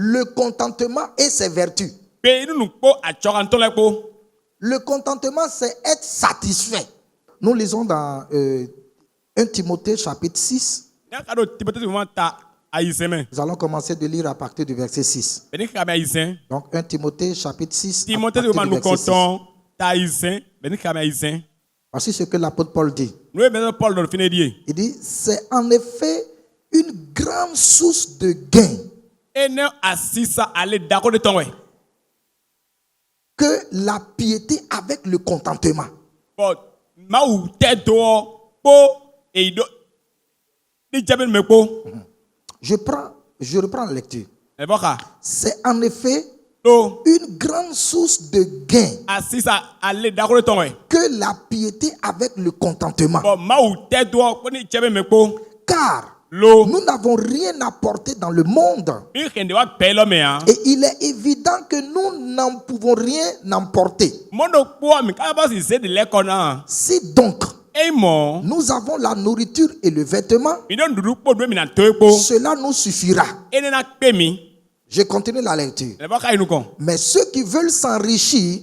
le contentement et ses vertus. Le contentement, c'est être satisfait. Nous lisons dans 1 Timothée chapitre 6. Nous allons commencer de lire à partir du verset 6. Donc 1 Timothée chapitre 6. À partir du verset 6. Voici ce que l'apôtre Paul dit. Il dit, c'est en effet une grande source de gain que la piété avec le contentement. Je reprends la lecture. C'est en effet une grande source de gain que la piété avec le contentement. Car nous n'avons rien apporté dans le monde. Et il est évident que nous n'en pouvons rien emporter. Si donc nous avons la nourriture et le vêtement, cela nous suffira. Je continue la lecture. Mais ceux qui veulent s'enrichir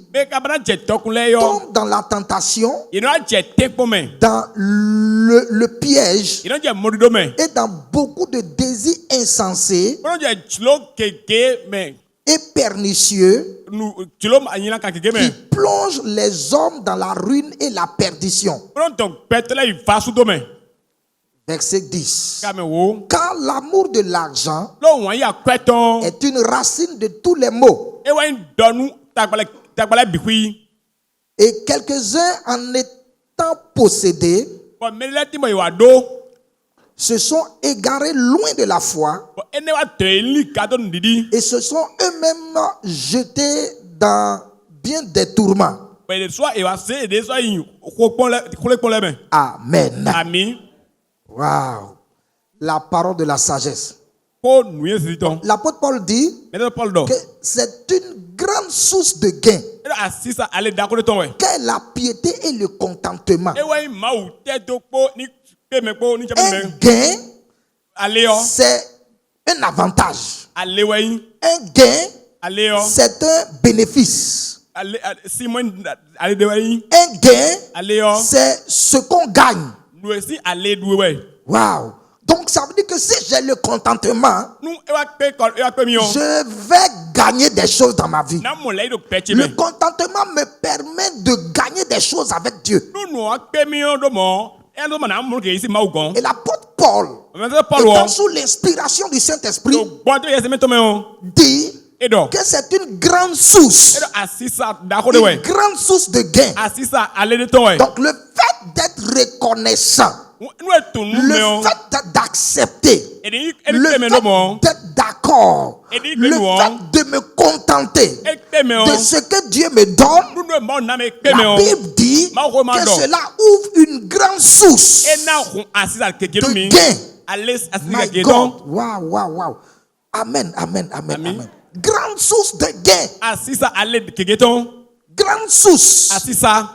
tombent dans la tentation, dans le piège et dans beaucoup de désirs insensés et pernicieux qui plongent les hommes dans la ruine et la perdition. Verset 10. Car l'amour de l'argent est une racine de tous les maux. Et quelques-uns, en étant possédés, se sont égarés loin de la foi et se sont eux-mêmes jetés dans bien des tourments. Amen. Amen. Wow. La parole de la sagesse. L'apôtre Paul dit que c'est une grande source de gain qu'est la piété et le contentement. Un gain, c'est un avantage. Un gain, c'est un bénéfice. Un gain, c'est ce qu'on gagne. Wow. Donc ça veut dire que si j'ai le contentement, je vais gagner des choses dans ma vie. Le contentement me permet de gagner des choses avec Dieu. Et l'apôtre Paul, étant sous l'inspiration du Saint-Esprit, dit que c'est une grande source. Une grande source de gain. Donc le fait d'être reconnaissant, le fait d'accepter, le fait d'être d'accord, le fait de me contenter de ce que Dieu me donne, la Bible dit que cela ouvre une grande source de gain. My God. Wow, wow, wow. Amen, amen, amen, amen. Grande source de gain. Grande source.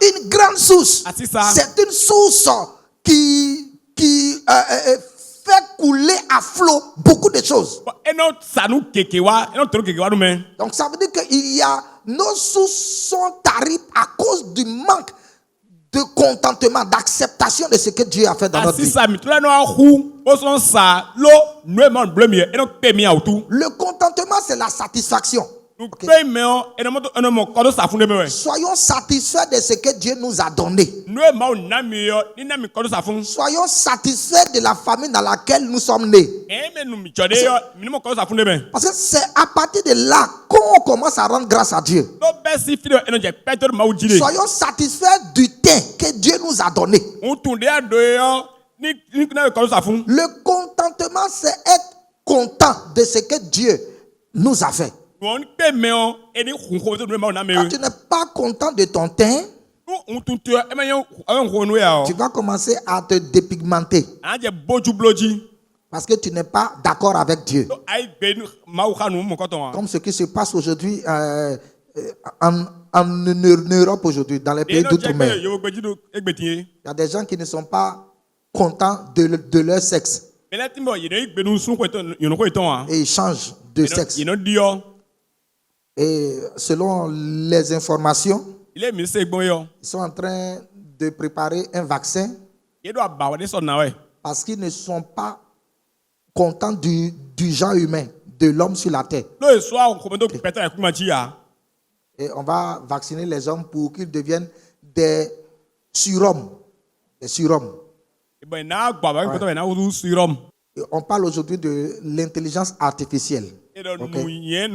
Une grande source. C'est une source qui fait couler à flot beaucoup de choses. Donc ça veut dire qu'il y a nos sources sont tarides à cause du manque de contentement, d'acceptation de ce que Dieu a fait dans notre vie. Le contentement, c'est la satisfaction. Okay. Soyons satisfaits de ce que Dieu nous a donné. Soyons satisfaits de la famille dans laquelle nous sommes nés. Parce que c'est à partir de là qu'on commence à rendre grâce à Dieu. Soyons satisfaits du temps que Dieu nous a donné. Le contentement, c'est être content de ce que Dieu nous a fait. Quand tu n'es pas content de ton teint, tu vas commencer à te dépigmenter. Parce que tu n'es pas d'accord avec Dieu. Comme ce qui se passe aujourd'hui en Europe aujourd'hui, dans les pays d'outre-mer. Il y a des gens qui ne sont pas contents de leur sexe. Et ils changent de sexe. Et selon les informations, ils sont en train de préparer un vaccin parce qu'ils ne sont pas contents du genre humain, de l'homme sur la terre. Et on va vacciner les hommes pour qu'ils deviennent des surhommes. Des surhommes. Ouais. On parle aujourd'hui de l'intelligence artificielle. Okay.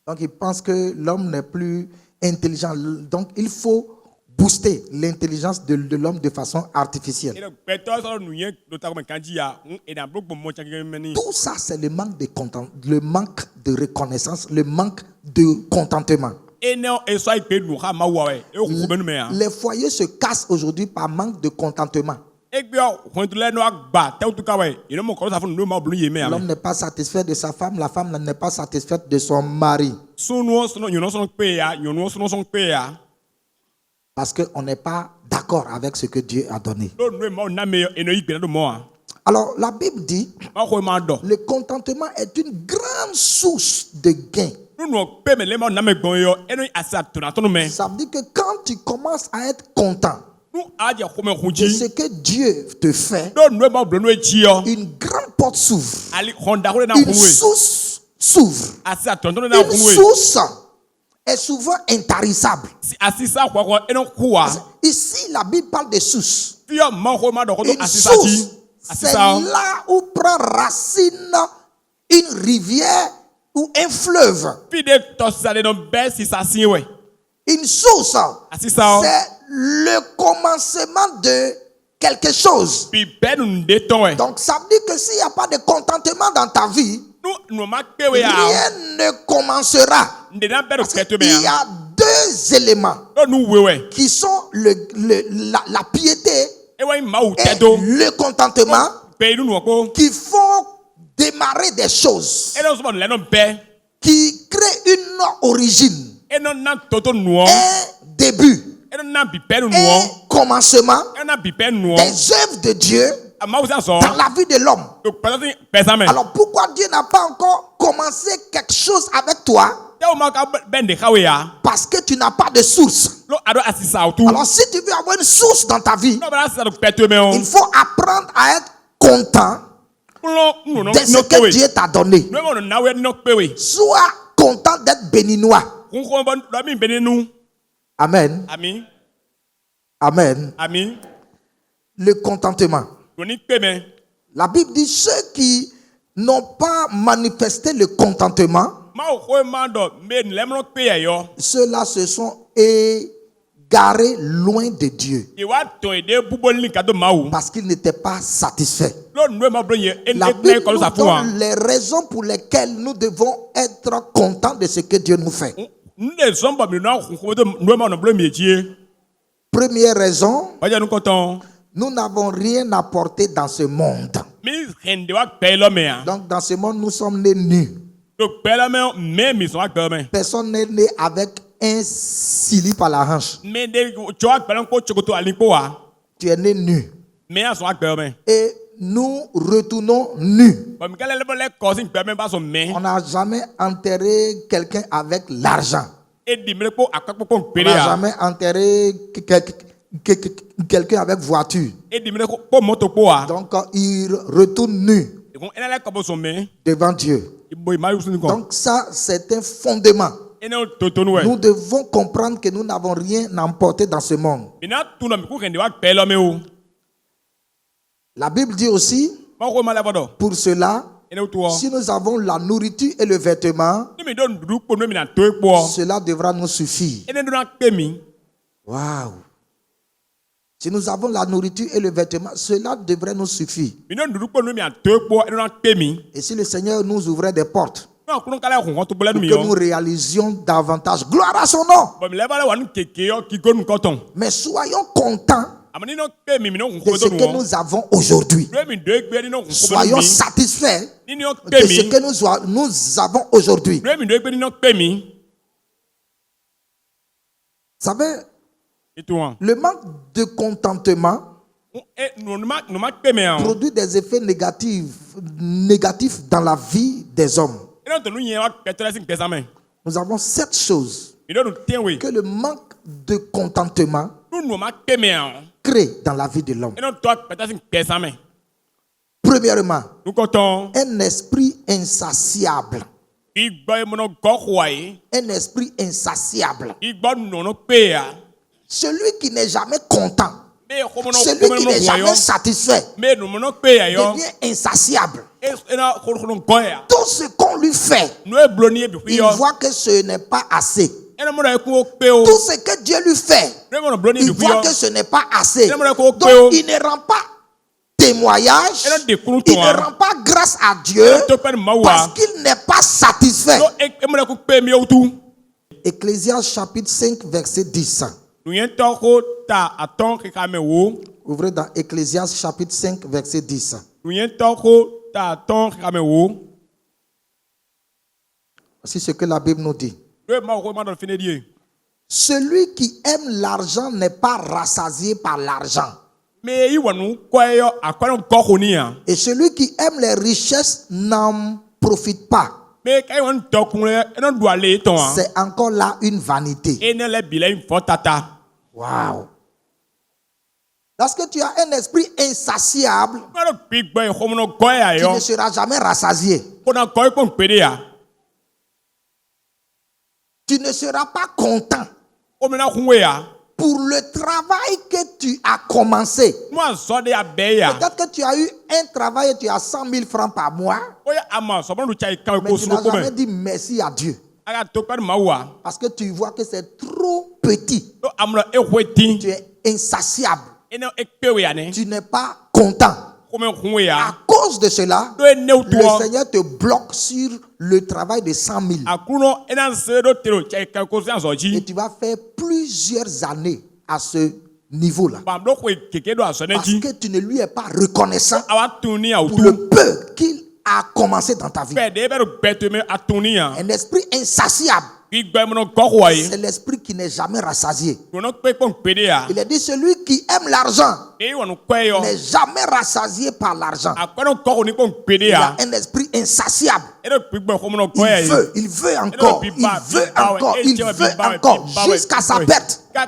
Donc ils pensent que l'homme n'est plus intelligent. Donc il faut booster l'intelligence de l'homme de façon artificielle. Tout ça, c'est le manque de reconnaissance, le manque de contentement. Les foyers se cassent aujourd'hui par manque de contentement. L'homme n'est pas satisfait de sa femme, la femme n'est pas satisfaite de son mari. Parce qu'on n'est pas d'accord avec ce que Dieu a donné. Alors la Bible dit, le contentement est une grande source de gain. Ça veut dire que quand tu commences à être content de ce que Dieu te fait, une grande porte s'ouvre. Une source s'ouvre. Une source est souvent intarissable. Ici, la Bible parle de sources. Une source, c'est là où prend racine une rivière ou un fleuve. Une source, c'est le commencement de quelque chose. Donc ça veut dire que s'il n'y a pas de contentement dans ta vie, rien ne commencera. Il y a deux éléments qui sont la piété et le contentement qui font démarrer des choses, qui créent une origine, un début, un commencement des œuvres de Dieu dans la vie de l'homme. Alors pourquoi Dieu n'a pas encore commencé quelque chose avec toi? Parce que tu n'as pas de source. Alors si tu veux avoir une source dans ta vie, il faut apprendre à être content de ce que Dieu t'a donné. Sois content d'être béninois. Amen. Amen. Le contentement. La Bible dit ceux qui n'ont pas manifesté le contentement, ceux-là se sont égarés loin de Dieu parce qu'ils n'étaient pas satisfaits. La Bible nous donne les raisons pour lesquelles nous devons être contents de ce que Dieu nous fait. Première raison, nous n'avons rien apporté dans ce monde. Donc dans ce monde, nous sommes nés nus. Personne n'est né avec un slip à la hanche. Tu es né nu. Et nous retournons nus. On n'a jamais enterré quelqu'un avec l'argent. On n'a jamais enterré quelqu'un avec voiture. Donc il retourne nu devant Dieu. Donc ça, c'est un fondement. Nous devons comprendre que nous n'avons rien emporté dans ce monde. La Bible dit aussi, pour cela, si nous avons la nourriture et le vêtement, cela devra nous suffire. Waouh! Si nous avons la nourriture et le vêtement, cela devrait nous suffire. Et si le Seigneur nous ouvrait des portes pour que nous réalisions davantage, gloire à son nom. Mais soyons contents de ce que nous avons aujourd'hui. Soyons satisfaits de ce que nous avons aujourd'hui. Vous savez, le manque de contentement produit des effets négatifs dans la vie des hommes. Nous avons 7 choses que le manque de contentement crée dans la vie de l'homme. Premièrement, un esprit insatiable. Un esprit insatiable. Celui qui n'est jamais content. Celui qui n'est jamais satisfait devient insatiable. Tout ce qu'on lui fait, il voit que ce n'est pas assez. Tout ce que Dieu lui fait, il voit que ce n'est pas assez. Donc il ne rend pas témoignage, il ne rend pas grâce à Dieu parce qu'il n'est pas satisfait. Ecclésiaste chapitre 5 verset 10. Ouvrez dans Ecclésiaste chapitre 5 verset 10. Voici ce que la Bible nous dit. Celui qui aime l'argent n'est pas rassasié par l'argent. Et celui qui aime les richesses n'en profite pas. C'est encore là une vanité. Wow. Lorsque tu as un esprit insatiable, tu ne seras jamais rassasié. Tu ne seras pas content pour le travail que tu as commencé. Peut-être que tu as eu un travail et tu as 100 000 francs par mois, mais tu n'as jamais dit merci à Dieu. Parce que tu vois que c'est trop petit. Tu es insatiable. Tu n'es pas content. À cause de cela, le Seigneur te bloque sur le travail de 100 000. Et tu vas faire plusieurs années à ce niveau-là. Parce que tu ne lui es pas reconnaissant pour le peu qu'il a commencé dans ta vie. Un esprit insatiable. C'est l'esprit qui n'est jamais rassasié. Il a dit celui qui aime l'argent n'est jamais rassasié par l'argent. Il a un esprit insatiable. Il veut encore, jusqu'à sa perte. Et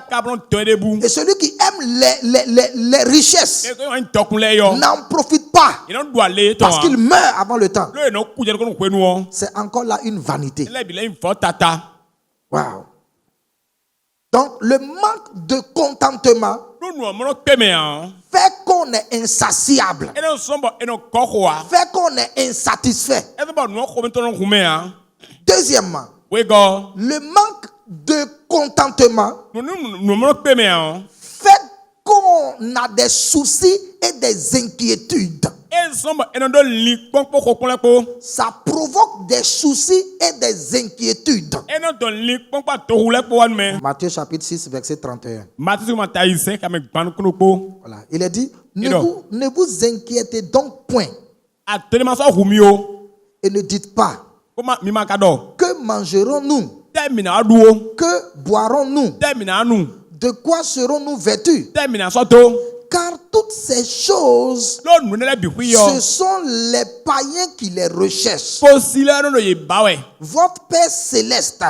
celui qui aime les richesses n'en profite pas parce qu'il meurt avant le temps. C'est encore là une vanité. Wow. Donc le manque de contentement fait qu'on est insatiable, fait qu'on est insatisfait. Deuxièmement, le manque de contentement fait qu'on a des soucis et des inquiétudes. Ça provoque des soucis et des inquiétudes. Matthieu chapitre 6 verset 31. Voilà. Il a dit, ne vous inquiétez donc point. Et ne dites pas, que mangerons-nous? Que boirons-nous? De quoi serons-nous vêtus? Car toutes ces choses, ce sont les païens qui les recherchent. Votre Père céleste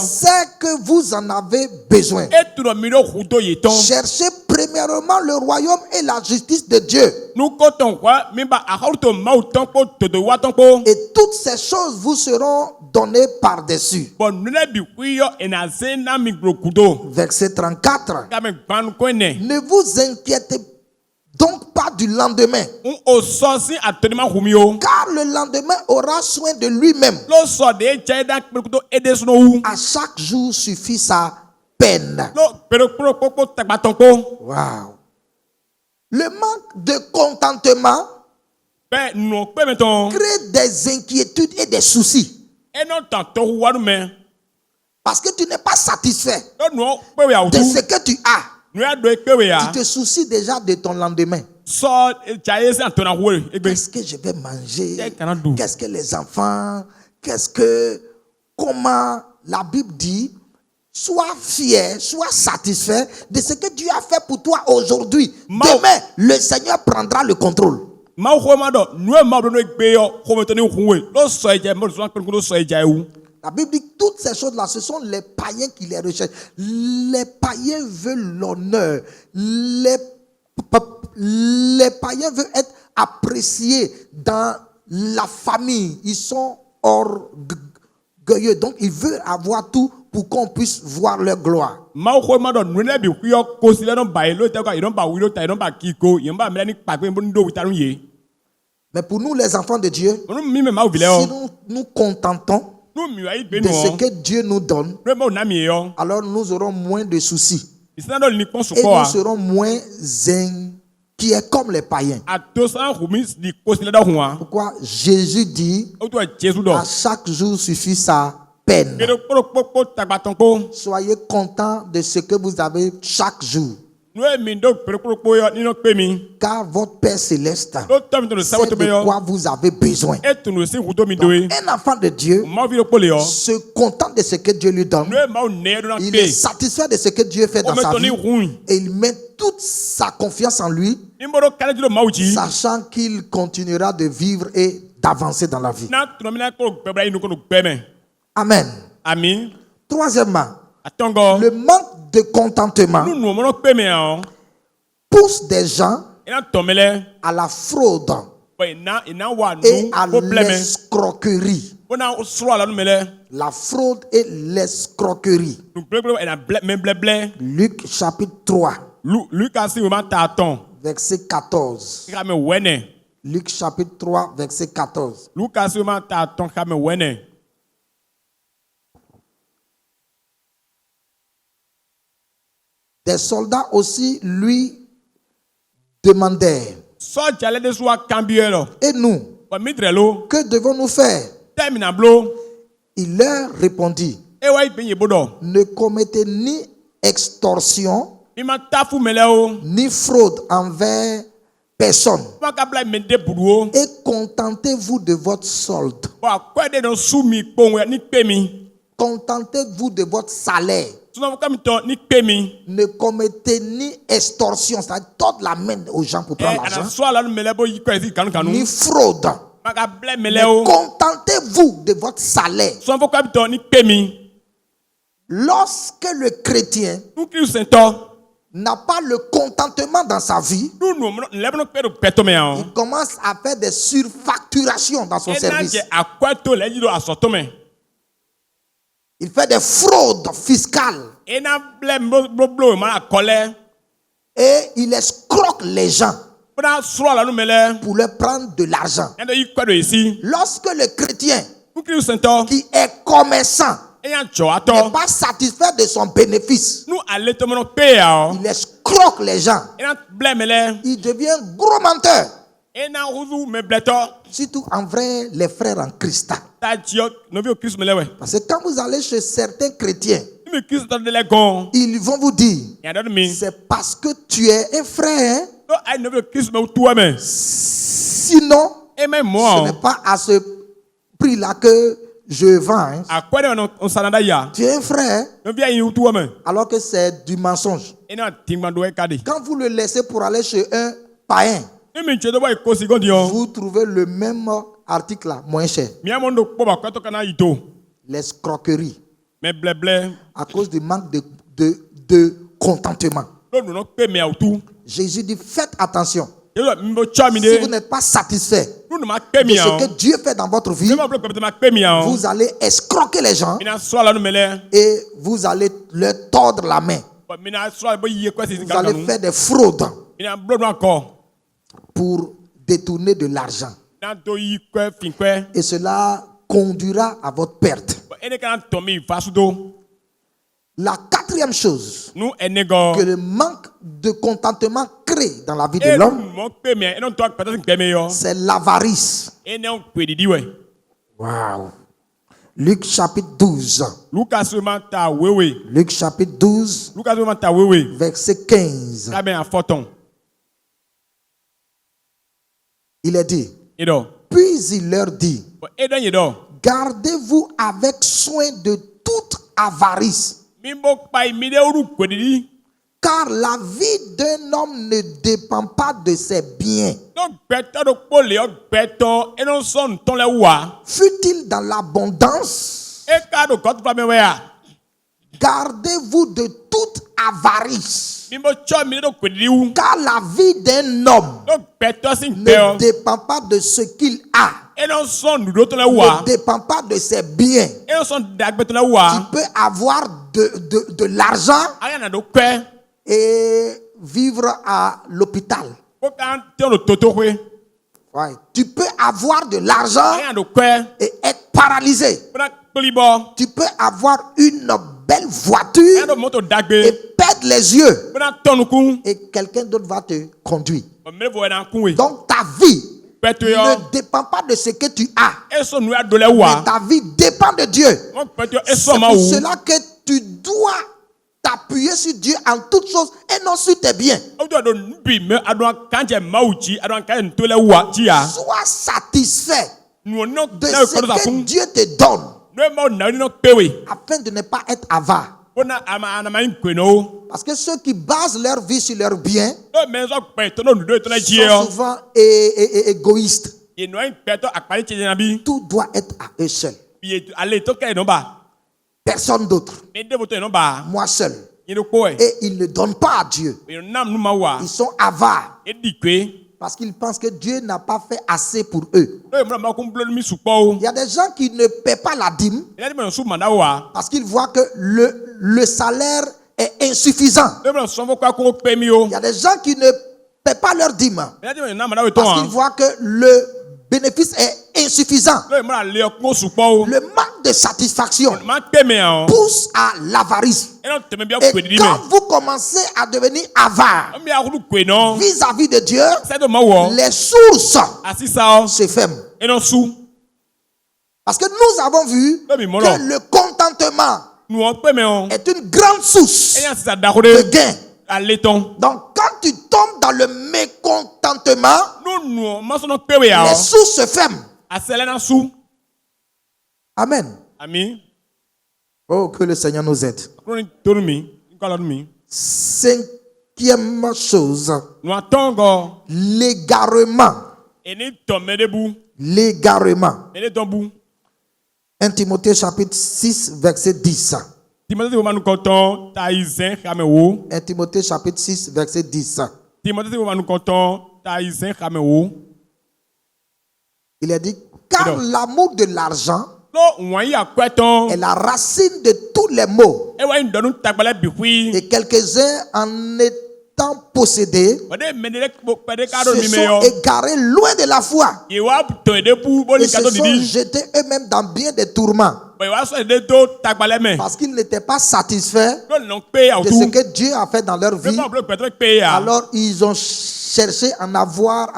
sait que vous en avez besoin. Cherchez premièrement le royaume et la justice de Dieu. Et toutes ces choses vous seront données par-dessus. Verset 34. Ne vous inquiétez donc pas du lendemain, car le lendemain aura soin de lui-même. À chaque jour suffit sa peine. Wow. Le manque de contentement crée des inquiétudes et des soucis. Parce que tu n'es pas satisfait de ce que tu as. Tu te soucies déjà de ton lendemain. Qu'est-ce que je vais manger? Qu'est-ce que les enfants? Comment la Bible dit? Sois fier, sois satisfait de ce que Dieu a fait pour toi aujourd'hui. Demain, le Seigneur prendra le contrôle. La Bible dit que toutes ces choses-là, ce sont les païens qui les recherchent. Les païens veulent l'honneur. Les païens veulent être appréciés dans la famille. Ils sont orgueilleux. Donc, ils veulent avoir tout pour qu'on puisse voir leur gloire. Mais pour nous, les enfants de Dieu, si nous nous contentons de ce que Dieu nous donne, alors nous aurons moins de soucis. Et nous serons moins inquiets comme les païens. Pourquoi Jésus dit à chaque jour suffit sa peine. Soyez contents de ce que vous avez chaque jour. Car votre Père Céleste sait de quoi vous avez besoin. Donc, un enfant de Dieu se contente de ce que Dieu lui donne. Il est satisfait de ce que Dieu fait dans sa vie. Et il met toute sa confiance en lui, sachant qu'il continuera de vivre et d'avancer dans la vie. Amen. Troisièmement, le manque de contentement pousse des gens à la fraude et à l'escroquerie. La fraude et l'escroquerie. Luc chapitre 3, verset 14. Luc chapitre 3, verset 14. Des soldats aussi lui demandèrent: et nous, que devons-nous faire? Il leur répondit: ne commettez ni extorsion ni fraude envers personne, et contentez-vous de votre solde. Contentez-vous de votre salaire. Ne commettez ni extorsion, c'est-à-dire tordre la main aux gens pour prendre l'argent, ni fraude. Mais contentez-vous de votre salaire. Lorsque le chrétien n'a pas le contentement dans sa vie, il commence à faire des surfacturations dans son service. Il fait des fraudes fiscales. Et il escroque les gens pour leur prendre de l'argent. Lorsque le chrétien qui est commerçant n'est pas satisfait de son bénéfice, il escroque les gens. Il devient gros menteur. Surtout en vrai, les frères en Christ. Parce que quand vous allez chez certains chrétiens, ils vont vous dire: c'est parce que tu es un frère. Sinon, ce n'est pas à ce prix-là que je vends. Tu es un frère, alors que c'est du mensonge. Quand vous le laissez pour aller chez un païen, vous trouvez le même article là, moins cher. L'escroquerie. À cause du manque de contentement. Jésus dit: faites attention. Si vous n'êtes pas satisfait de ce que Dieu fait dans votre vie, vous allez escroquer les gens et vous allez leur tordre la main. Vous allez faire des fraudes pour détourner de l'argent. Et cela conduira à votre perte. La quatrième chose que le manque de contentement crée dans la vie de l'homme, c'est l'avarice. Wow. Luc chapitre 12. Luc chapitre 12, verset 15. Il est dit: puis il leur dit: gardez-vous avec soin de toute avarice, Car la vie d'un homme ne dépend pas de ses biens. Fût-il dans l'abondance, gardez-vous de toute avarice. Car la vie d'un homme ne dépend pas de ce qu'il a. Ne dépend pas de ses biens. Tu peux avoir de l'argent et vivre à l'hôpital. Ouais. Tu peux avoir de l'argent et être paralysé. Tu peux avoir une belle voiture et perdre les yeux. Et quelqu'un d'autre va te conduire. Donc ta vie ne dépend pas de ce que tu as. Mais ta vie dépend de Dieu. C'est pour cela que tu dois t'appuyer sur Dieu en toutes choses et non sur tes biens. Sois satisfait de ce que Dieu te donne afin de ne pas être avare. Parce que ceux qui basent leur vie sur leurs biens sont souvent égoïstes. Tout doit être à eux seuls. Personne d'autre. Moi seul. Et ils ne donnent pas à Dieu. Ils sont avares. Parce qu'ils pensent que Dieu n'a pas fait assez pour eux. Il y a des gens qui ne paient pas la dîme parce qu'ils voient que le salaire est insuffisant. Il y a des gens qui ne paient pas leur dîme parce qu'ils voient que le bénéfice est insuffisant. Le manque de satisfaction pousse à l'avarice. Et quand vous commencez à devenir avare vis-à-vis de Dieu, les sources se ferment. Parce que nous avons vu que le contentement est une grande source de gain. Donc quand tu tombes dans le mécontentement, les sources se ferment. Amen. Oh, que le Seigneur nous aide. Cinquième chose, l'égarement. L'égarement. 1 Timothée chapitre 6 verset 10. 1 Timothée chapitre 6 verset 10. Il a dit, car l'amour de l'argent est la racine de tous les maux. Et quelques-uns en étant possédés se sont égarés loin de la foi et se sont jetés eux-mêmes dans bien des tourments. Parce qu'ils n'étaient pas satisfaits de ce que Dieu a fait dans leur vie. Alors ils ont cherché à en avoir,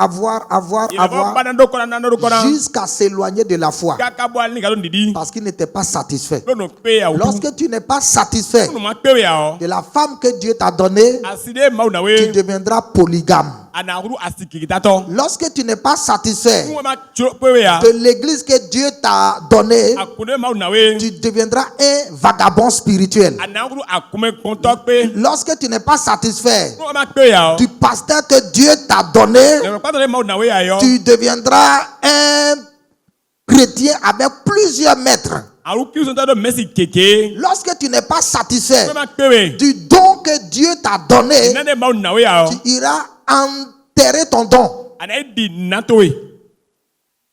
jusqu'à s'éloigner de la foi. Parce qu'ils n'étaient pas satisfaits. Lorsque tu n'es pas satisfait de la femme que Dieu t'a donnée, tu deviendras polygame. Lorsque tu n'es pas satisfait de l'église que Dieu t'a donnée, tu deviendras un vagabond spirituel. Lorsque tu n'es pas satisfait du pasteur que Dieu t'a donné, tu deviendras un chrétien avec plusieurs maîtres. Lorsque tu n'es pas satisfait du don que Dieu t'a donné, tu iras enterrer ton don.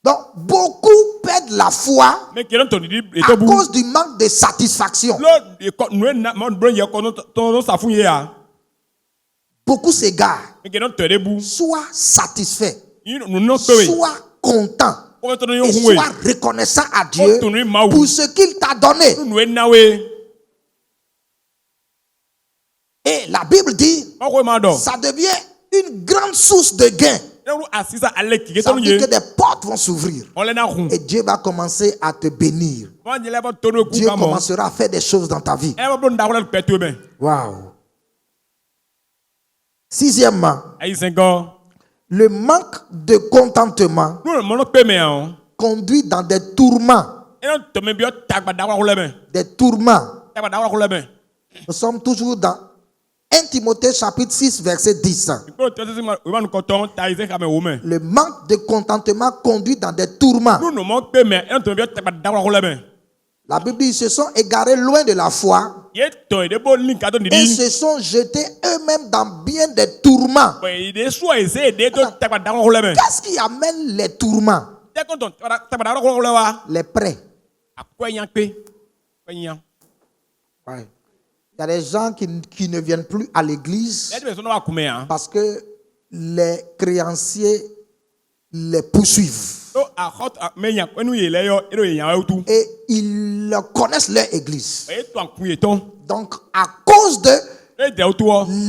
Donc, beaucoup perdent la foi à cause du manque de satisfaction. Beaucoup s'égarent. Sois satisfait. Sois content. Et sois reconnaissant à Dieu pour ce qu'il t'a donné. Et la Bible dit, ça devient une grande source de gain. Ça veut dire que des portes vont s'ouvrir. Et Dieu va commencer à te bénir. Dieu commencera à faire des choses dans ta vie. Wow. Sixièmement, le manque de contentement conduit dans des tourments. Des tourments. Nous sommes toujours dans 1 Timothée chapitre 6 verset 10. Le manque de contentement conduit dans des tourments. La Bible dit, ils se sont égarés loin de la foi et se sont jetés eux-mêmes dans bien des tourments. Qu'est-ce qui amène les tourments? Les prêts. Ouais. Il y a des gens qui ne viennent plus à l'église parce que les créanciers les poursuivent. Et ils connaissent leur église. Donc, à cause de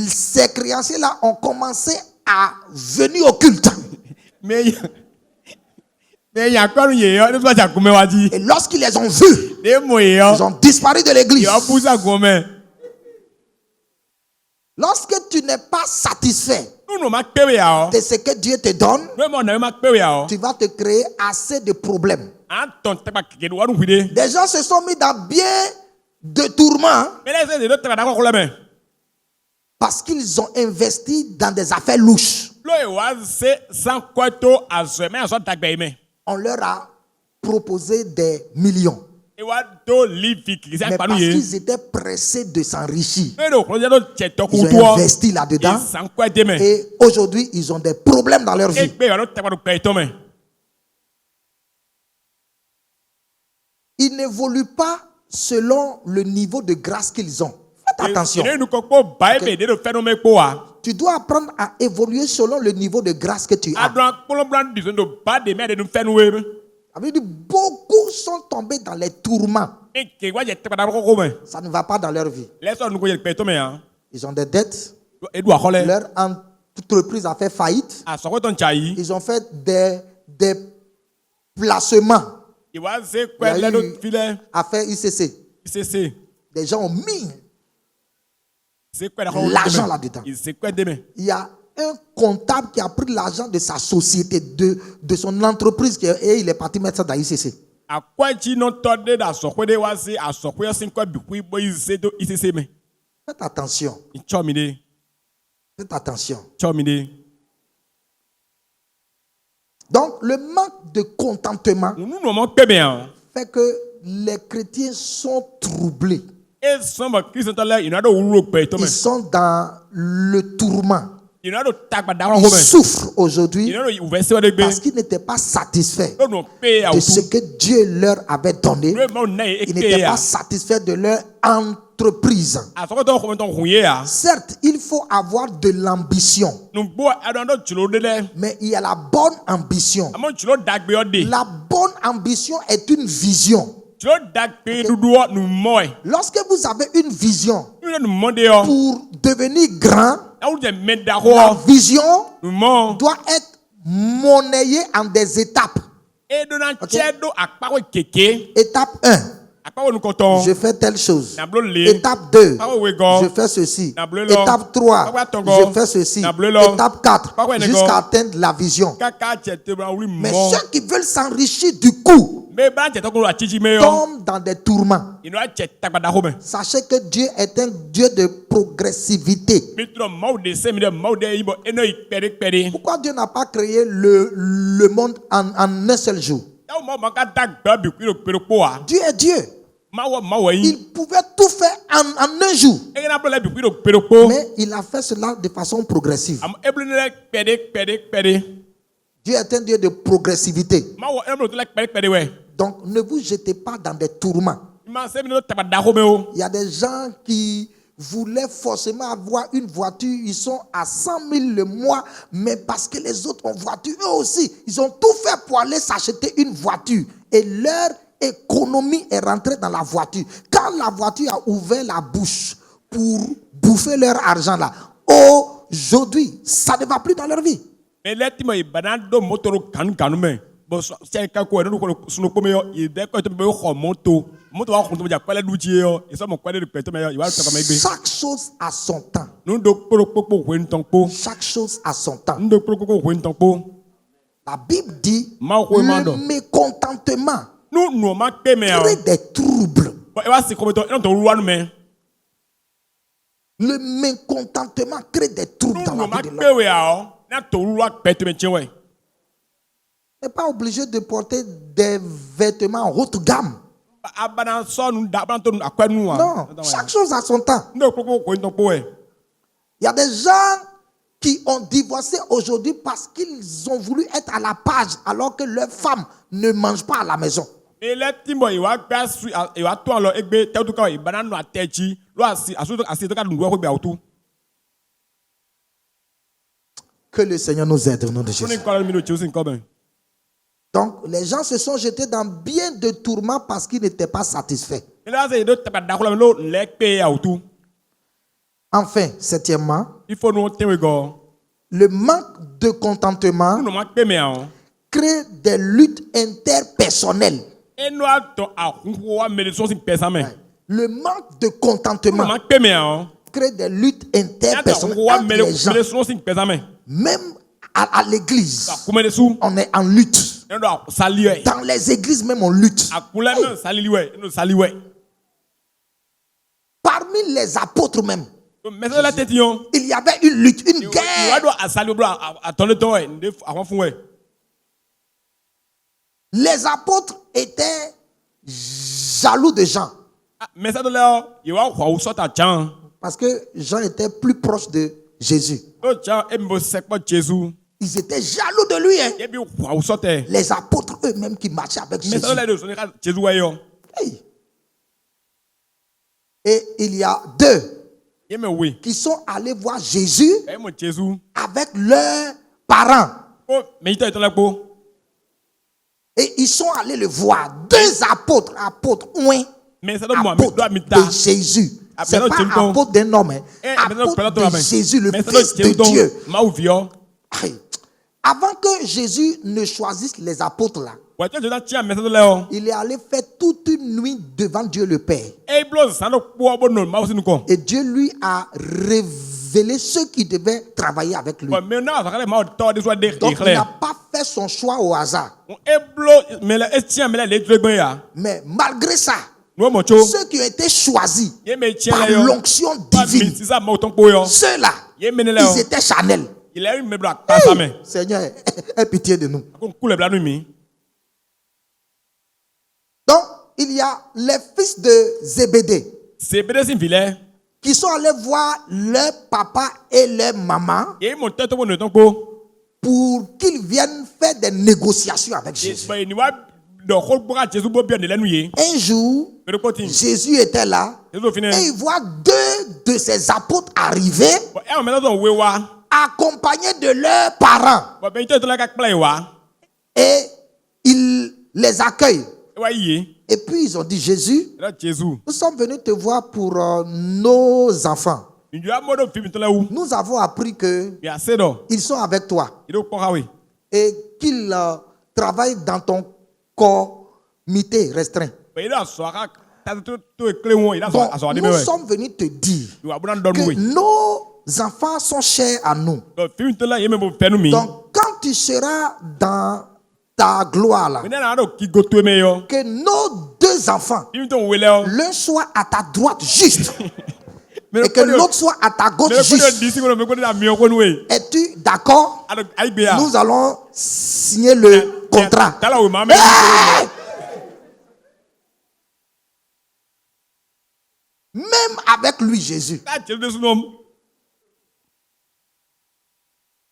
ces créanciers-là ont commencé à venir au culte. Et lorsqu'ils les ont vus, ils ont disparu de l'église. Lorsque tu n'es pas satisfait de ce que Dieu te donne, tu vas te créer assez de problèmes. Des gens se sont mis dans bien de tourments parce qu'ils ont investi dans des affaires louches. On leur a proposé des millions. Mais parce qu'ils étaient pressés de s'enrichir, ils ont investi là-dedans. Et aujourd'hui, ils ont des problèmes dans leur vie. Ils n'évoluent pas selon le niveau de grâce qu'ils ont. Faites attention. Tu dois apprendre à évoluer selon le niveau de grâce que tu as. Beaucoup sont tombés dans les tourments. Ça ne va pas dans leur vie. Ils ont des dettes. Leur entreprise a fait faillite. Ils ont fait des placements. Affaire ICC. Des gens ont mis l'argent là-dedans. Il y a un comptable qui a pris l'argent de sa société, de son entreprise, et il est parti mettre ça dans ICC. Faites attention. Faites attention. Donc, le manque de contentement fait que les chrétiens sont troublés. Ils sont dans le tourment. Ils souffrent aujourd'hui parce qu'ils n'étaient pas satisfaits de ce que Dieu leur avait donné. Ils n'étaient pas satisfaits de leur entreprise. Certes, il faut avoir de l'ambition. Mais il y a la bonne ambition. La bonne ambition est une vision. Okay. Lorsque vous avez une vision pour devenir grand, la vision doit être monnayée en des étapes. Okay. Étape 1. Je fais telle chose. Étape 2. Je fais ceci. Étape 3. Je fais ceci. Étape 4. Jusqu'à atteindre la vision. Mais ceux qui veulent s'enrichir du coup tombent dans des tourments. Sachez que Dieu est un Dieu de progressivité. Pourquoi Dieu n'a pas créé le monde en un seul jour? Dieu est Dieu. Il pouvait tout faire en un jour. Mais il a fait cela de façon progressive. Dieu est un Dieu de progressivité. Donc ne vous jetez pas dans des tourments. Il y a des gens qui voulaient forcément avoir une voiture. Ils sont à 100 000 le mois. Mais parce que les autres ont voiture, eux aussi, ils ont tout fait pour aller s'acheter une voiture. Et leur économie est rentrée dans la voiture. Quand la voiture a ouvert la bouche pour bouffer leur argent là, aujourd'hui, ça ne va plus dans leur vie. Chaque chose a son temps. Chaque chose a son temps. La Bible dit le mécontentement crée des troubles. Le mécontentement crée des troubles dans la vie de l'homme. Tu n'es pas obligé de porter des vêtements en haute gamme. Non, chaque chose a son temps. Il y a des gens qui ont divorcé aujourd'hui parce qu'ils ont voulu être à la page alors que leurs femmes ne mangent pas à la maison. Que le Seigneur nous aide au nom de Jésus. Donc, les gens se sont jetés dans bien de tourments parce qu'ils n'étaient pas satisfaits. Enfin, septièmement, le manque de contentement crée des luttes interpersonnelles. Le manque de contentement crée des luttes interpersonnelles entre les gens. Même à l'église, on est en lutte. Dans les églises même, on lutte. Parmi les apôtres même, il y avait une lutte, une guerre. Les apôtres étaient jaloux de Jean. Parce que Jean était plus proche de Jésus. Ils étaient jaloux de lui. Les apôtres eux-mêmes qui marchaient avec Jésus. Hey. Et il y a deux qui sont allés voir Jésus avec leurs parents. Et ils sont allés le voir. Deux apôtres, apôtres de Jésus. C'est pas apôtre d'un homme, apôtre de Jésus, le Fils de Dieu. Avant que Jésus ne choisisse les apôtres là, il est allé faire toute une nuit devant Dieu le Père. Et Dieu lui a révélé ceux qui devaient travailler avec lui. Donc il n'a pas fait son choix au hasard. Mais malgré ça, ceux qui ont été choisis par l'onction divine, ceux-là, ils étaient charnels. Hey, Seigneur, aie pitié de nous. Donc, il y a les fils de Zébédée qui sont allés voir leur papa et leur maman pour qu'ils viennent faire des négociations avec Jésus. Un jour, Jésus était là et il voit deux de ses apôtres arriver accompagnés de leurs parents. Et il les accueille. Et puis ils ont dit, Jésus, nous sommes venus te voir pour nos enfants. Nous avons appris qu'ils sont avec toi et qu'ils travaillent dans ton comité restreint. Donc, nous sommes venus te dire que nos enfants sont chers à nous. Donc, quand tu seras dans ta gloire là, que nos deux enfants, l'un soit à ta droite juste et que l'autre soit à ta gauche juste. Es-tu d'accord? Nous allons signer le contrat. Hey! Même avec lui, Jésus.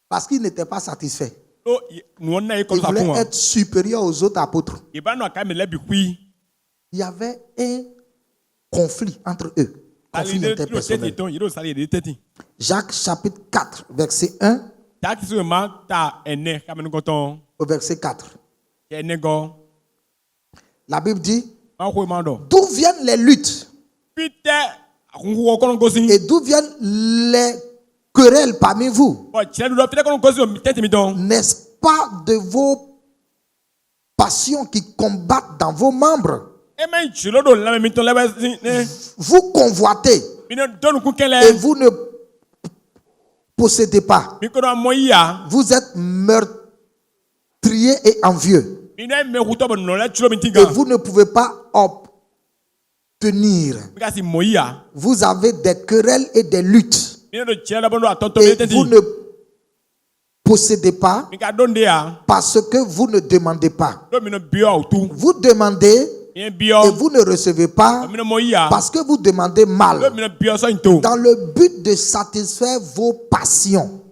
Parce qu'il n'était pas satisfait. Il voulait être supérieur aux autres apôtres. Il y avait un conflit entre eux. Conflit interpersonnel. Jacques chapitre 4, verset 1 au verset 4. La Bible dit, d'où viennent les luttes et d'où viennent les querelles parmi vous? N'est-ce pas de vos passions qui combattent dans vos membres? Vous convoitez et vous ne possédez pas. Vous êtes meurtrier et envieux. Et vous ne pouvez pas tenir. Vous avez des querelles et des luttes. Et vous ne possédez pas parce que vous ne demandez pas. Vous demandez et vous ne recevez pas parce que vous demandez mal, dans le but de satisfaire vos passions.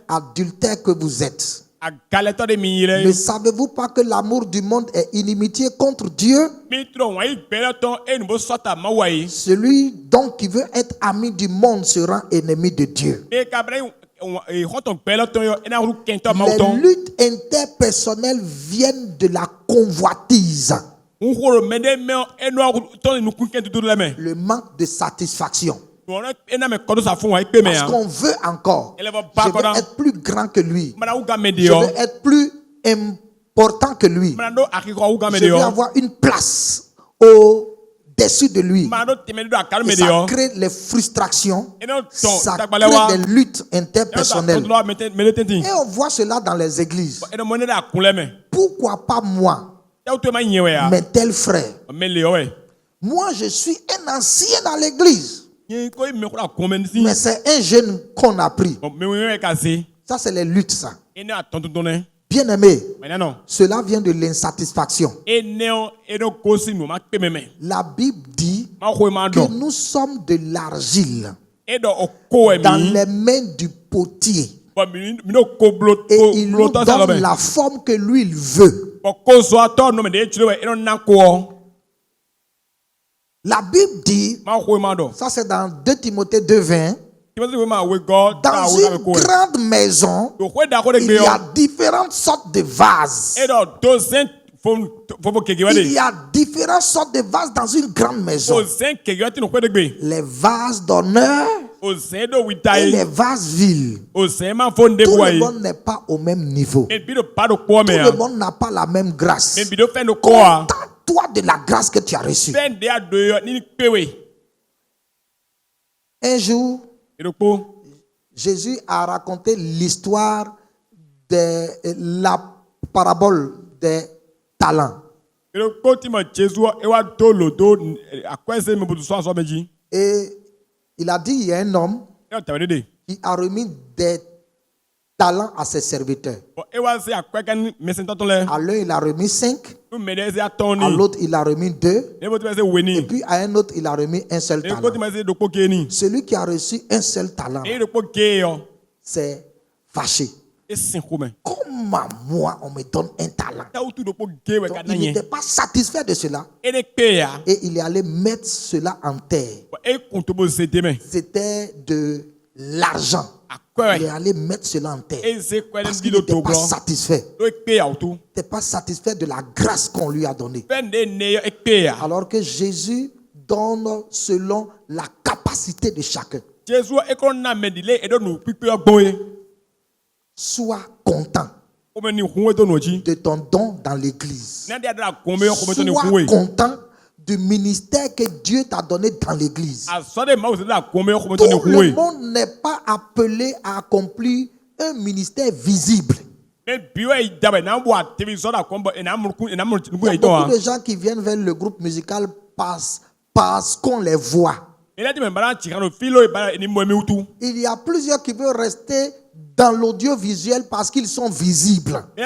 Adultère que vous êtes. Ne savez-vous pas que l'amour du monde est inimitié contre Dieu? Celui donc qui veut être ami du monde sera ennemi de Dieu. Les luttes interpersonnelles viennent de la convoitise. Le manque de satisfaction. Parce qu'on veut encore. Je veux être plus grand que lui. Je veux être plus important que lui. Je veux avoir une place au-dessus de lui. Et ça crée les frustrations. Ça crée des luttes interpersonnelles. Et on voit cela dans les églises. Pourquoi pas moi? Mais tel frère. Moi, je suis un ancien dans l'église. Mais c'est un jeune qu'on a pris. Ça, c'est les luttes, ça. Bien aimé, cela vient de l'insatisfaction. La Bible dit que nous sommes de l'argile dans les mains du potier. Et il nous donne la forme que lui il veut. La Bible dit, ça c'est dans 2 Timothée 2:20, dans une grande maison, il y a différentes sortes de vases. Il y a différentes sortes de vases dans une grande maison. Les vases d'honneur et les vases vils. Tout le monde n'est pas au même niveau. Tout le monde n'a pas la même grâce. Contente-toi de la grâce que tu as reçue. Un jour, Jésus a raconté l'histoire de la parabole des talents. Et il a dit, il y a un homme qui a remis des talents à ses serviteurs. À l'un, il a remis 5. À l'autre, il a remis 2. Et puis à un autre, il a remis un seul talent. Celui qui a reçu un seul talent s'est fâché. Comment moi, on me donne un talent? Donc, il n'était pas satisfait de cela. Et il est allé mettre cela en terre. C'était de l'argent. Il est allé mettre cela en terre. Parce qu'il n'était pas satisfait. Il n'était pas satisfait de la grâce qu'on lui a donnée. Alors que Jésus donne selon la capacité de chacun. Sois content de ton don dans l'église. Sois content du ministère que Dieu t'a donné dans l'église. Tout le monde n'est pas appelé à accomplir un ministère visible. Il y a beaucoup de gens qui viennent vers le groupe musical parce qu'on les voit. Il y a plusieurs qui veulent rester dans l'audiovisuel parce qu'ils sont visibles. Vous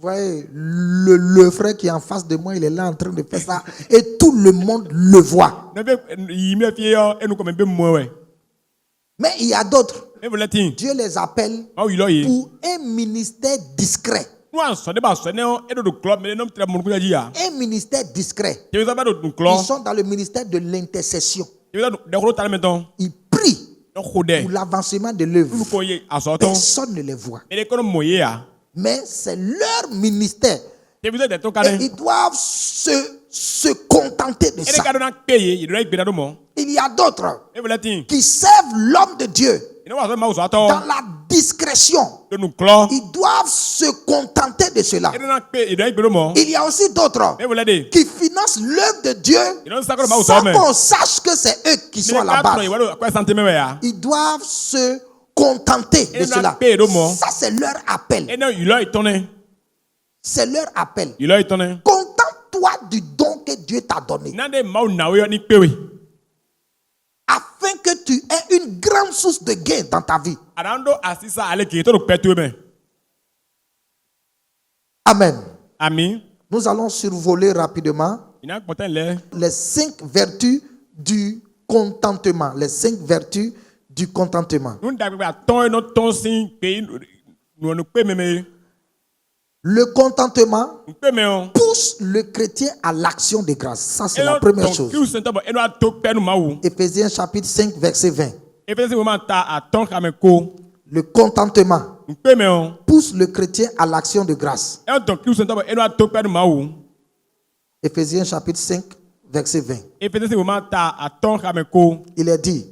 voyez, le frère qui est en face de moi, il est là en train de faire ça et tout le monde le voit. Mais il y a d'autres. Dieu les appelle pour un ministère discret. Un ministère discret. Ils sont dans le ministère de l'intercession. Ils prient pour l'avancement de l'œuvre. Personne ne les voit. Mais c'est leur ministère. Et ils doivent se contenter de ça. Il y a d'autres qui servent l'homme de Dieu dans la discrétion. Ils doivent se contenter de cela. Il y a aussi d'autres qui financent l'œuvre de Dieu sans qu'on sache que c'est eux qui sont à la base. Ils doivent se contenter de cela. Ça, c'est leur appel. C'est leur appel. Contente-toi Sers-toi du don que Dieu t'a donné. Afin que tu aies une grande source de gain dans ta vie. Amen. Amen. Nous allons survoler rapidement les 5 vertus du contentement. Les 5 vertus du contentement. Le contentement pousse le chrétien à l'action de grâce. Ça, c'est la première chose. Éphésiens chapitre 5, verset 20. Le contentement pousse le chrétien à l'action de grâce. Éphésiens chapitre 5, verset 20. Il est dit,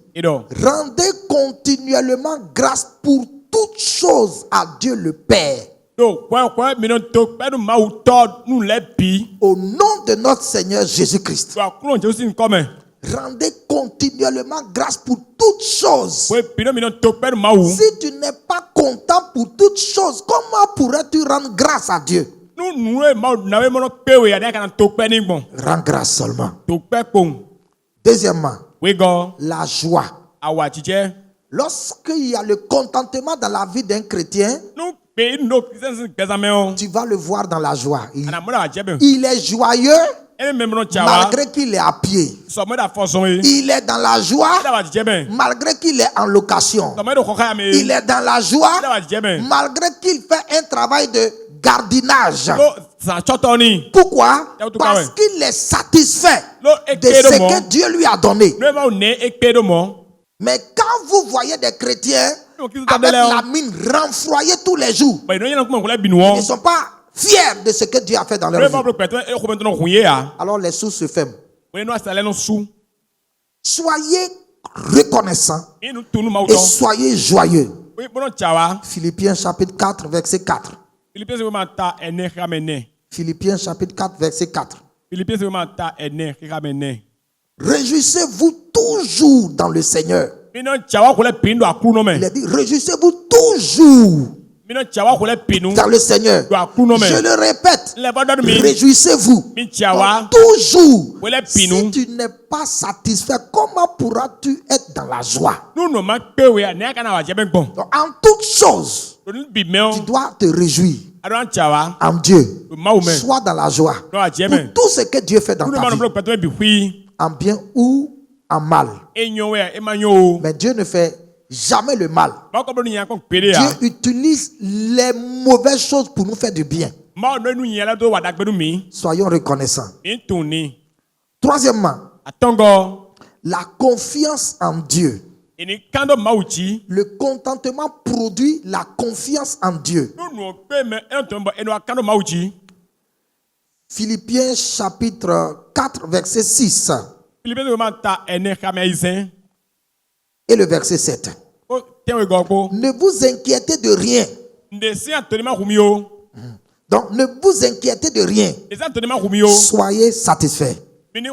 rendez continuellement grâce pour toutes choses à Dieu le Père. Au nom de notre Seigneur Jésus-Christ. Rendez continuellement grâce pour toutes choses. Si tu n'es pas content pour toutes choses, comment pourrais-tu rendre grâce à Dieu? Rends grâce seulement. Deuxièmement, la joie. Lorsqu'il y a le contentement dans la vie d'un chrétien, tu vas le voir dans la joie. Il est joyeux malgré qu'il est à pied. Il est dans la joie malgré qu'il est en location. Il est dans la joie malgré qu'il fait un travail de gardinage. Pourquoi? Parce qu'il est satisfait de ce que Dieu lui a donné. Mais quand vous voyez des chrétiens avec la mine renfroyée tous les jours, ils ne sont pas fiers de ce que Dieu a fait dans leur vie. Alors les sous se ferment. Soyez reconnaissants et soyez joyeux. Philippiens chapitre 4, verset 4. Philippiens chapitre 4, verset 4. Réjouissez-vous toujours dans le Seigneur. Il a dit, réjouissez-vous toujours dans le Seigneur. Je le répète, réjouissez-vous toujours. Si tu n'es pas satisfait, comment pourras-tu être dans la joie? Donc, en toutes choses, tu dois te réjouir en Dieu. Sois dans la joie pour tout ce que Dieu fait dans ta vie, en bien ou en mal. Mais Dieu ne fait jamais le mal. Dieu utilise les mauvaises choses pour nous faire du bien. Soyons reconnaissants. Troisièmement, la confiance en Dieu. Le contentement produit la confiance en Dieu. Philippiens chapitre 4, verset 6. Et le verset 7. Ne vous inquiétez de rien. Donc, ne vous inquiétez de rien. Soyez satisfaits. Mais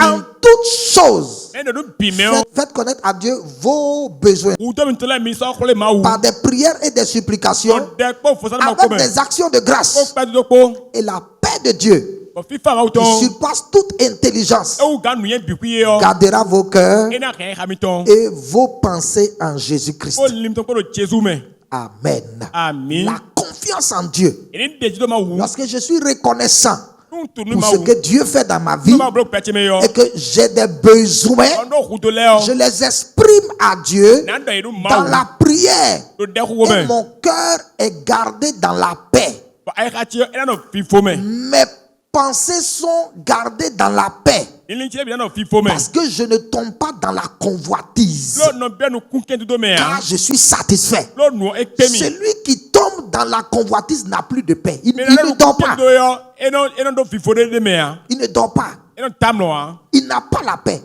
en toutes choses, faites connaître à Dieu vos besoins par des prières et des supplications, avec des actions de grâce. Et la paix de Dieu, qui surpasse toute intelligence, gardera vos cœurs et vos pensées en Jésus-Christ. Amen. La confiance en Dieu. Lorsque je suis reconnaissant pour ce que Dieu fait dans ma vie et que j'ai des besoins, je les exprime à Dieu dans la prière et mon cœur est gardé dans la paix. Mes pensées sont gardées dans la paix parce que je ne tombe pas dans la convoitise, car je suis satisfait. Celui qui tombe dans la convoitise n'a plus de paix. Il ne dort pas. Il ne dort pas. Il n'a pas la paix.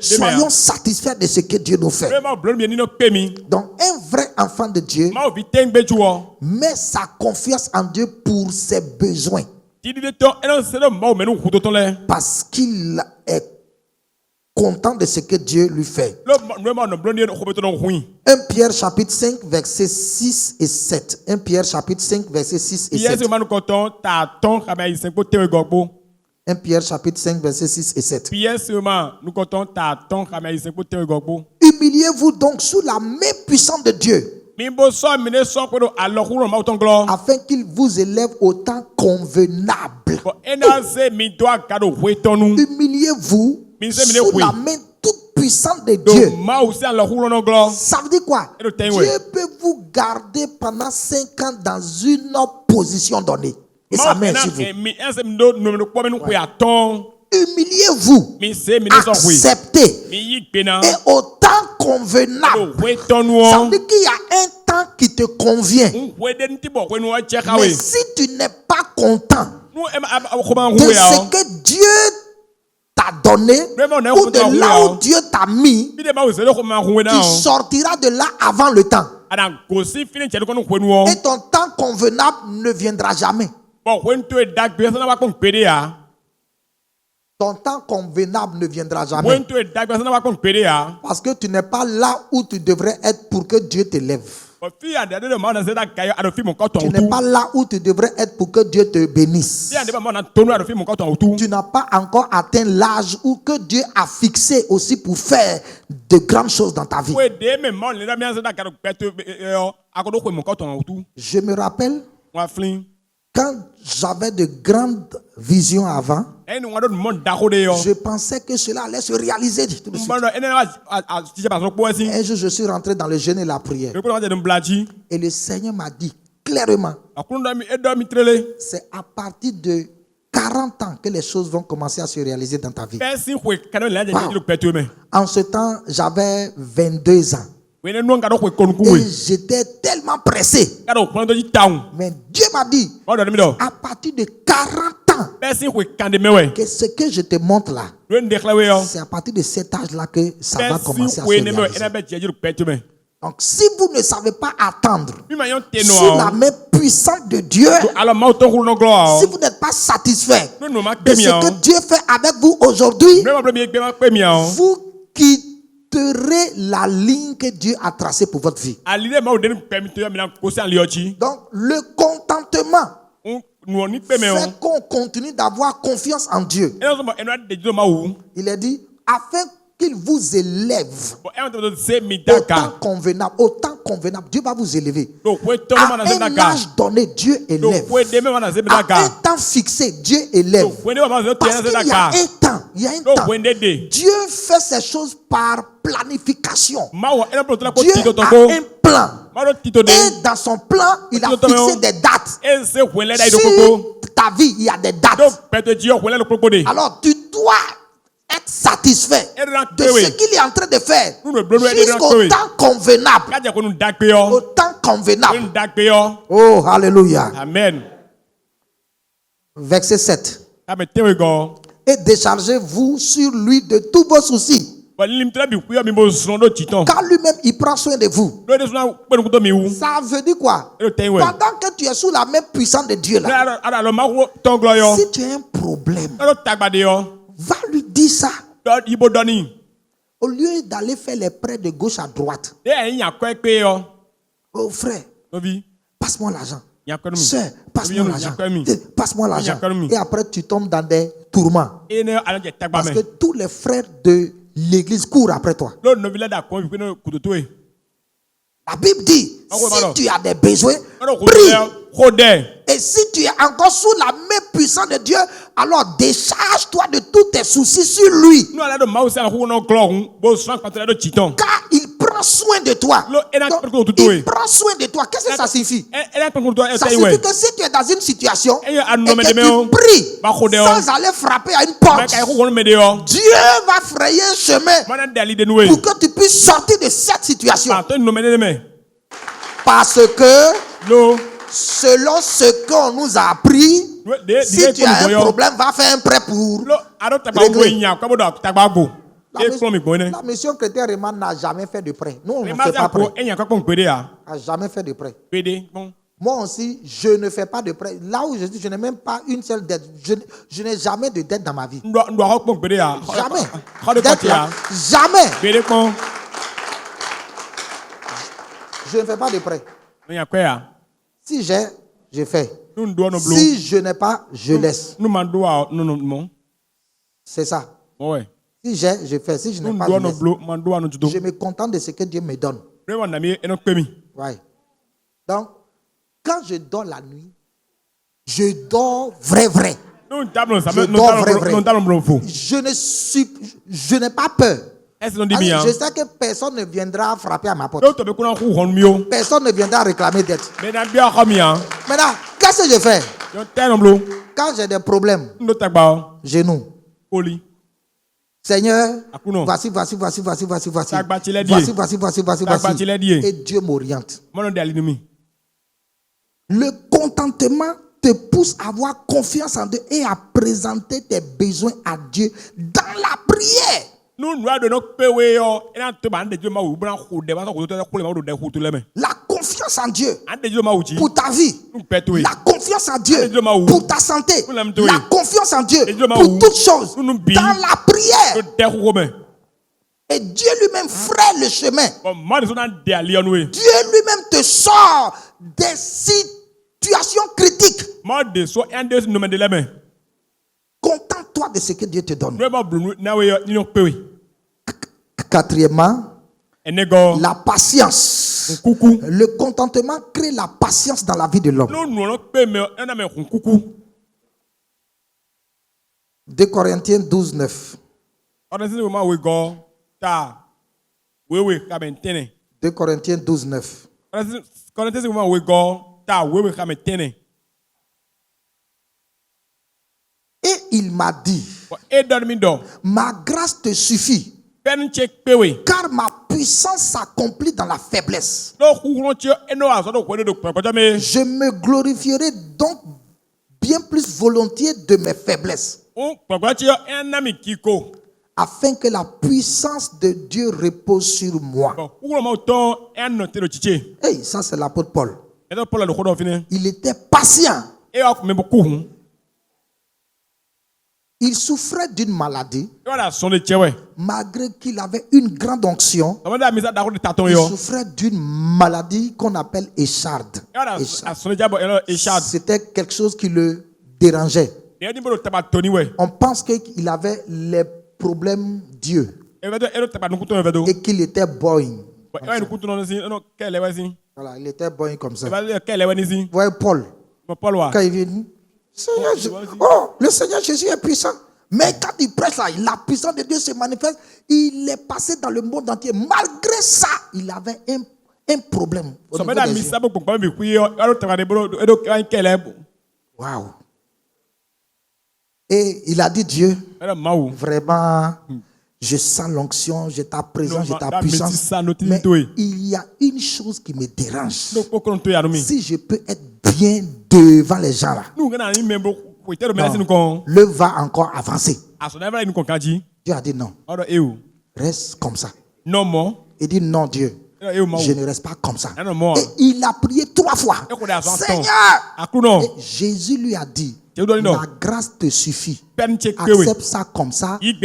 Soyons satisfaits de ce que Dieu nous fait. Donc un vrai enfant de Dieu met sa confiance en Dieu pour ses besoins, parce qu'il est content de ce que Dieu lui fait. 1 Pierre chapitre 5 versets 6 et 7. 1 Pierre chapitre 5 versets 6 et 7. 1 Pierre chapitre 5 versets 6 et 7. Humiliez-vous donc sous la main puissante de Dieu, afin qu'il vous élève au temps convenable. Humiliez-vous sous la main toute puissante de Dieu. Ça veut dire quoi? Dieu peut vous garder pendant 5 ans dans une position donnée. Et sa main sur vous. Humiliez-vous, acceptez, et au temps convenable. Ça veut dire qu'il y a un temps qui te convient. Mais si tu n'es pas content de ce que Dieu t'a donné, ou de là où Dieu t'a mis, tu sortiras de là avant le temps. Et ton temps convenable ne viendra jamais. Ton temps convenable ne viendra jamais. Parce que tu n'es pas là où tu devrais être pour que Dieu t'élève. Tu n'es pas là où tu devrais être pour que Dieu te bénisse. Tu n'as pas encore atteint l'âge où que Dieu a fixé aussi pour faire de grandes choses dans ta vie. Je me rappelle quand j'avais de grandes visions avant, je pensais que cela allait se réaliser tout de suite. Un jour, je suis rentré dans le jeûne et la prière. Et le Seigneur m'a dit clairement, c'est à partir de 40 ans que les choses vont commencer à se réaliser dans ta vie. Wow. En ce temps, j'avais 22 ans. Et j'étais tellement pressé. Mais Dieu m'a dit, à partir de 40 ans, que ce que je te montre là, c'est à partir de cet âge-là que ça va commencer à se réaliser. Donc, si vous ne savez pas attendre sous la main puissante de Dieu, si vous n'êtes pas satisfait de ce que Dieu fait avec vous aujourd'hui, vous quitterez la ligne que Dieu a tracée pour votre vie. Donc, le contentement fait qu'on continue d'avoir confiance en Dieu. Il a dit, afin qu'il vous élève au temps convenable. Au temps convenable, Dieu va vous élever. À un âge donné, Dieu élève. À un temps fixé, Dieu élève. Parce qu'il y a un temps. Il y a un temps. Dieu fait ces choses par planification. Dieu a un plan. Et dans son plan, il a fixé des dates. Sur ta vie, il y a des dates. Alors, tu dois être satisfait de ce qu'il est en train de faire jusqu'au temps convenable. Au temps convenable. Oh, alléluia. Amen. Verset 7. Et déchargez-vous sur lui de tous vos soucis, car lui-même il prend soin de vous. Ça veut dire quoi? Pendant que tu es sous la main puissante de Dieu là, si tu as un problème, va lui dire ça. Au lieu d'aller faire les prêts de gauche à droite. Oh frère, passe-moi l'argent. Sœur, passe-moi l'argent. Passe-moi l'argent. Et après tu tombes dans des tourments. Parce que tous les frères de l'église courent après toi. La Bible dit, si tu as des besoins, prie. Et si tu es encore sous la main puissante de Dieu, alors décharge-toi de tous tes soucis sur lui. Car il prend soin de toi. Donc, il prend soin de toi. Qu'est-ce que ça signifie? Ça signifie que si tu es dans une situation et que tu pries sans aller frapper à une porte, Dieu va frayer un chemin pour que tu puisses sortir de cette situation. Parce que selon ce qu'on nous a appris, si tu as un problème, va faire un prêt pour régler. La mission chrétienne Reman n'a jamais fait de prêt. Nous, on ne fait pas prêt. N'a jamais fait de prêt. Moi aussi, je ne fais pas de prêt. Là où je dis, je n'ai même pas une seule dette. Je n'ai jamais de dette dans ma vie. Jamais. Dette là, jamais. Je ne fais pas de prêt. Si j'ai, je fais. Si je n'ai pas, je laisse. C'est ça. Si j'ai, je fais. Si je n'ai pas, je laisse. Je me contente de ce que Dieu me donne. Ouais. Donc, quand je dors la nuit, je dors vrai. Je dors vrai. Je n'ai pas peur. Je sais que personne ne viendra frapper à ma porte. Personne ne viendra réclamer dette. Maintenant, qu'est-ce que je fais? Quand j'ai des problèmes, genoux. Seigneur, voici. Et Dieu m'oriente. Le contentement te pousse à avoir confiance en Dieu et à présenter tes besoins à Dieu dans la prière. La confiance en Dieu pour ta vie. La confiance en Dieu pour ta santé. La confiance en Dieu pour toutes choses dans la prière. Et Dieu lui-même fraye le chemin. Dieu lui-même te sort des situations critiques. Contente-toi de ce que Dieu te donne. Quatrièmement, la patience. Le contentement crée la patience dans la vie de l'homme. 2 Corinthiens 12, 9. 2 Corinthiens 12, 9. Et il m'a dit, ma grâce te suffit, car ma puissance s'accomplit dans la faiblesse. Je me glorifierai donc bien plus volontiers de mes faiblesses, afin que la puissance de Dieu repose sur moi. Hey, ça c'est l'apôtre Paul. Il était patient. Il souffrait d'une maladie. Malgré qu'il avait une grande onction, il souffrait d'une maladie qu'on appelle écharde. C'était quelque chose qui le dérangeait. On pense qu'il avait les problèmes Dieu et qu'il était boring. Voilà, il était boring comme ça. Vous voyez Paul, quand il vient, le Seigneur Jésus est puissant. Mais quand il prêche là, la puissance de Dieu se manifeste. Il est passé dans le monde entier. Malgré ça, il avait un problème. Wow. Et il a dit, Dieu, vraiment, je sens l'onction, j'ai ta présence, j'ai ta puissance. Mais il y a une chose qui me dérange. Si je peux être bien devant les gens là, le va encore avancer. Dieu a dit non. Reste comme ça. Il dit non, Dieu. Je ne reste pas comme ça. Et il a prié 3 fois. Seigneur. Et Jésus lui a dit, la grâce te suffit. Accepte ça comme ça et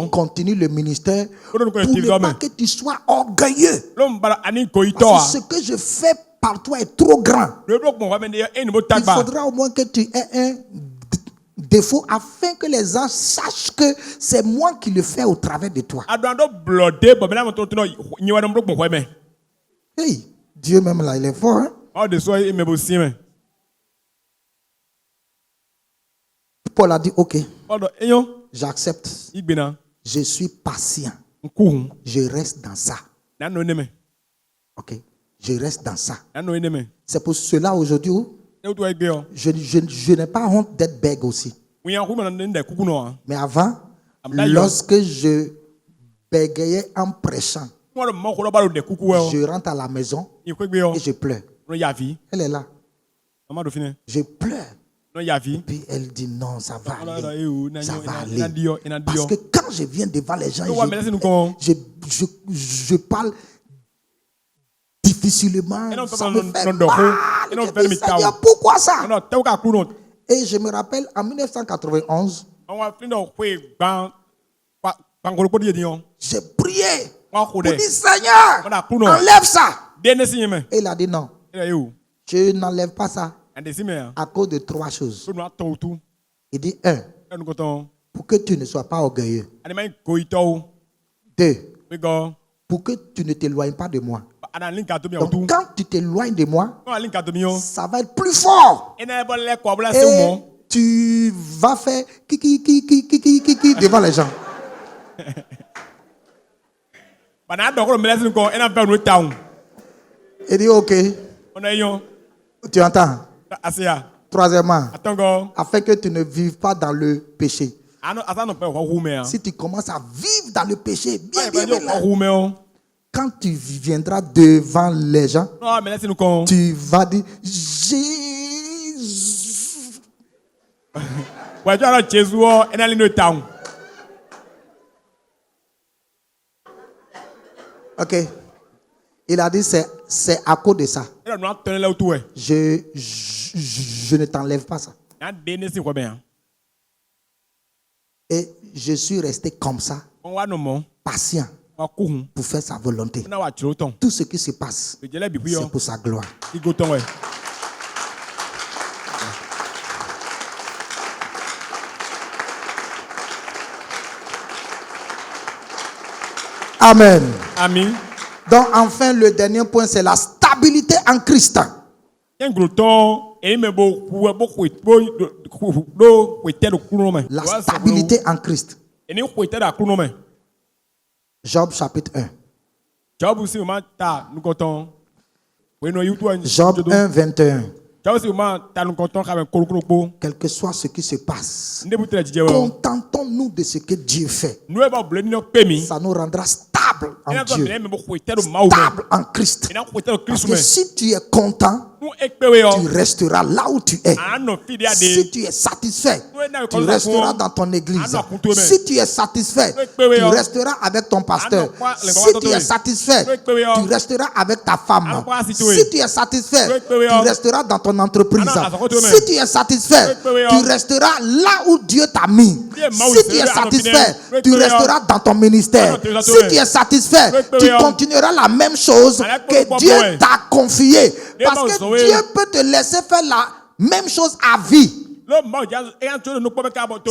continue le ministère pour ne pas que tu sois orgueilleux. Parce que ce que je fais par toi est trop grand. Il faudra au moins que tu aies un défaut afin que les gens sachent que c'est moi qui le fais au travers de toi. Hey, Dieu même là, il est fort. Hein? Paul a dit, ok, j'accepte. Je suis patient. Je reste dans ça. Ok, je reste dans ça. C'est pour cela aujourd'hui, je n'ai pas honte d'être bègue aussi. Mais avant, lorsque je bégayais en prêchant, je rentre à la maison et je pleure. Elle est là. Je pleure. Et puis elle dit non, ça va aller. Ça va aller. Parce que quand je viens devant les gens, je parle difficilement. Ça me fait mal. Je dis, Seigneur, pourquoi ça? Et je me rappelle, en 1991, j'ai prié pour dire, Seigneur, enlève ça. Et il a dit non. Je n'enlève pas ça à cause de 3 choses. Il dit 1, pour que tu ne sois pas orgueilleux. 2, pour que tu ne t'éloignes pas de moi. Donc quand tu t'éloignes de moi, ça va être plus fort. Et tu vas faire kiki devant les gens. Il dit ok. Tu entends? Troisièmement, afin que tu ne vives pas dans le péché. Si tu commences à vivre dans le péché, bien, quand tu viendras devant les gens, tu vas dire Jésus. Ok. Il a dit c'est à cause de ça. Je ne t'enlève pas ça. Et je suis resté comme ça, patient, pour faire sa volonté. Tout ce qui se passe, c'est pour sa gloire. Amen. Amen. Donc enfin, le dernier point, c'est la stabilité en Christ. La stabilité en Christ. Job chapitre 1. Job 1, 21. Quel que soit ce qui se passe, contentons-nous de ce que Dieu fait. Ça nous rendra stable en Dieu, stable en Christ. Parce que si tu es content, tu resteras là où tu es. Si tu es satisfait, tu resteras dans ton église. Si tu es satisfait, tu resteras avec ton pasteur. Si tu es satisfait, tu resteras avec ta femme. Si tu es satisfait, tu resteras dans ton entreprise. Si tu es satisfait, tu resteras là où Dieu t'a mis. Si tu es satisfait, tu resteras dans ton ministère. Si tu es satisfait, tu continueras la même chose que Dieu t'a confié. Parce que Dieu peut te laisser faire la même chose à vie.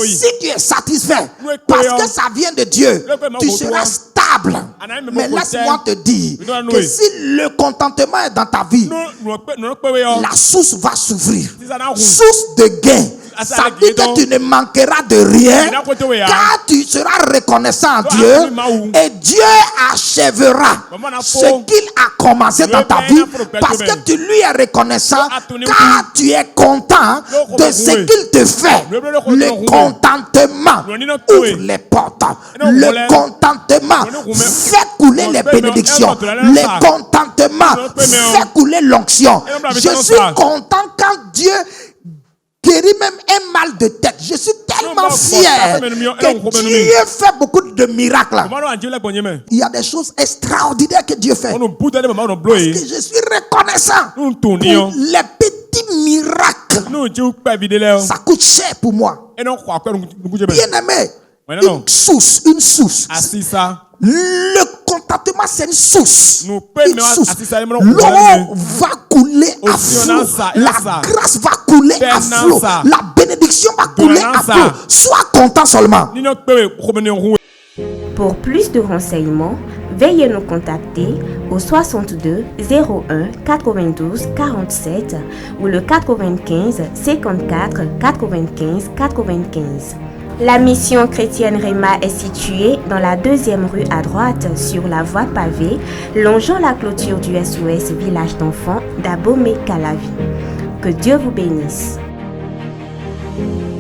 Si tu es satisfait, parce que ça vient de Dieu, tu seras stable. Mais laisse-moi te dire que si le contentement est dans ta vie, la source va s'ouvrir. Source de gain. Ça dit que tu ne manqueras de rien, car tu seras reconnaissant à Dieu et Dieu achèvera ce qu'il a commencé dans ta vie parce que tu lui es reconnaissant, car tu es content de ce qu'il te fait. Le contentement ouvre les portes. Le contentement fait couler les bénédictions. Le contentement fait couler l'onction. Je suis content quand Dieu guérit même un mal de tête. Je suis tellement fier que Dieu fait beaucoup de miracles. Il y a des choses extraordinaires que Dieu fait. Parce que je suis reconnaissant pour les petits miracles. Ça coûte cher pour moi. Bien aimé, une source. Le contentement, c'est une source. L'eau va couler à flot. La grâce va couler à flot. La bénédiction va couler à flot. Sois content seulement. Pour plus de renseignements, veuillez nous contacter au 62 01 92 47 ou le 95 54 95 95. La mission chrétienne Réma est située dans la 2e rue à droite sur la voie pavée, longeant la clôture du SOS Village d'enfants d'Abomey-Calavi. Que Dieu vous bénisse.